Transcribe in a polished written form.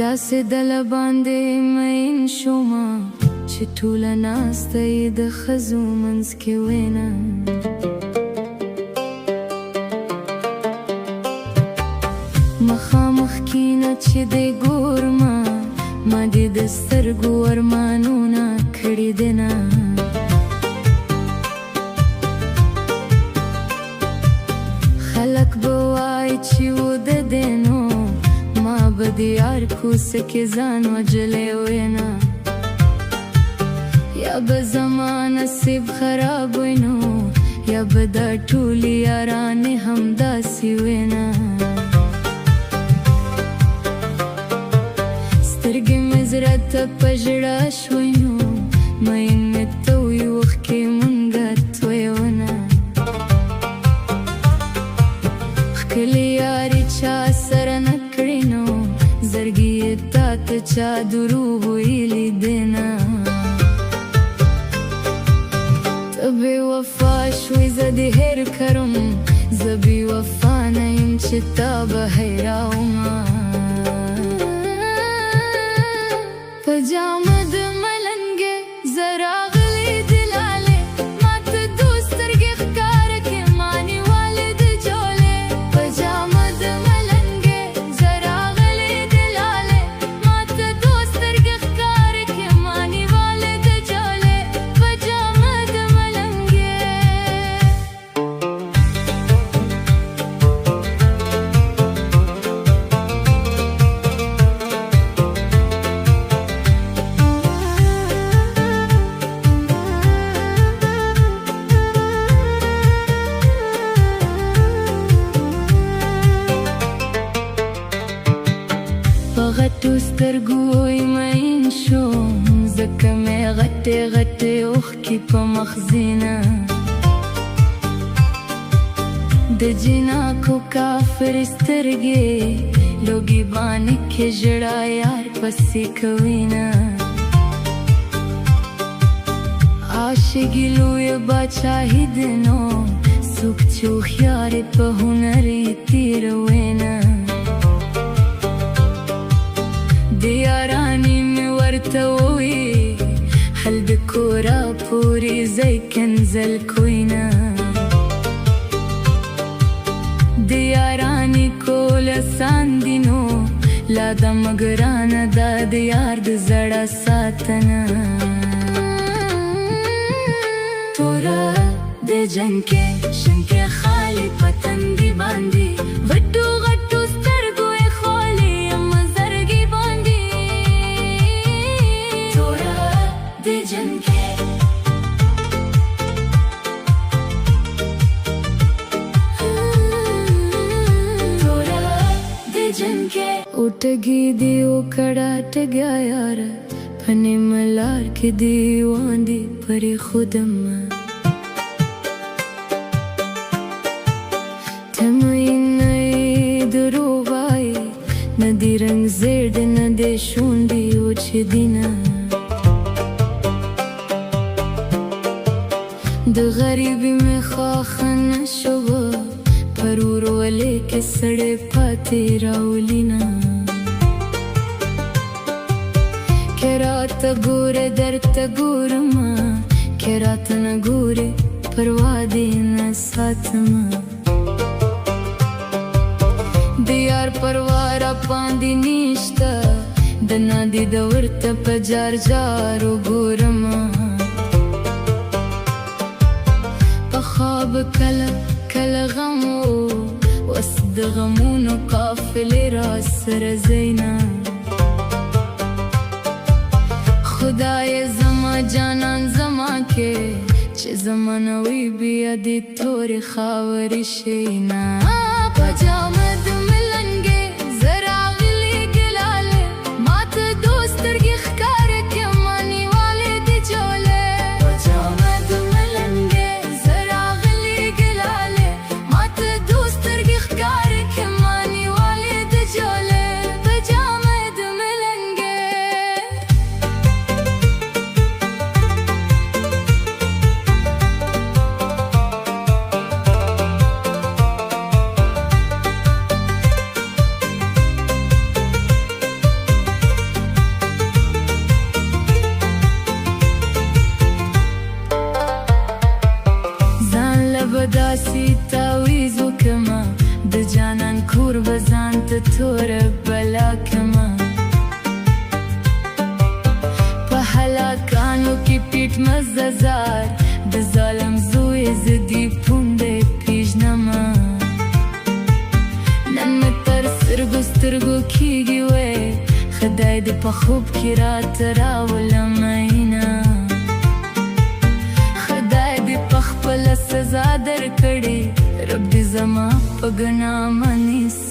داسې دله باندې مین شومه چې ټوله ناسته یې د ښځو منځ کې وینه مخامخ کینه چې دې ګورمه ما دې د سترګو ارمانونه کړي دینه خلک به وایي چې وده دی نو ما به د یار کوڅه کې ځان وجلی وینه یا به زما نصیب خراب وی نو یا به دا ټولې یارانې همداسې وینه سترګې مې زړه ته په ژړا شوی نو مین مې ته وي اوښکې مونږه تویونه ښکلې یاري چا سره نه کړې نو زړګي یې تا ته چا دروغ ویلي دی نه ته بې وفا شوې زه دې هېر کړم زه بې وفا نه یم چې تا به هېرومه په جامه د ملنګې زه راغلې د لالې ما ته دوست سترګې ښکاره کړې ما نیولې د جولې په جامه د ملنګې زه راغلې د لالې ما ته دوست سترګې ښکاره کړې ما نیولې د جولې په جامه د ملنګې غټو سترګو یې مین شوم ځکه مې غټې غټې اوښکې په مخ ځینه د جناکو کافرې سترګې لوګي باندې کې ژړا یار پسې کوینه عاشقي لویه باچاهي دی نو څوک چې هوښیار یې په هنر یې تېروینه د یارانې مې ورته ووی هل د کوره پورې ځای کنځل کوینه د یارانې کول اسان دي نو لا د مګرانه دا د یار د زړه ساتنه توره د جنګ کې شنکې خالي په تندي باندې غټو غټو سترګو یې خولې یم زرګې باندې توره د جنګ کې توره د جنګ کې اوټګي دی وکړه ټګیا یار په نیمه لار کې دی واندې پرې خودم ندی رنگ زرد ندی شوندی وچه دینا د غریبی می خواخن شوه پرور ولی که سڑے پاتی راولینا که رات گوره در تا گورما که رات نگوره پروادی نساتما دیار پروارا پاندی نیشتا دنا دی دورتا پا جار جارو گورما پا خواب کل کل غمو وسد غمونو قافلی را سر زینا خدای زما جانان زما که چه زمانوی بیا دی توری خاوری شینا پا جامد ملنگی زراغلی گلاله ما تا دوست ترگی خکاره که مانی والی دی جوله پا جامد ملنگی زراغلی گلاله ما تا دوست ترگی خکاره که مانی والی دی جوله پا جامد ملنگی بزان ته توره بلا کما په هلاکانو کې پیټ مززار د ظالم زوی زدي پوندې پیژنما نن مې تر سترګو سترګو کېږي وې خدای دې په خوب کې راته راولمینه خدای دې په خپله سزا درکړې رب دې زما په ګناه منیسه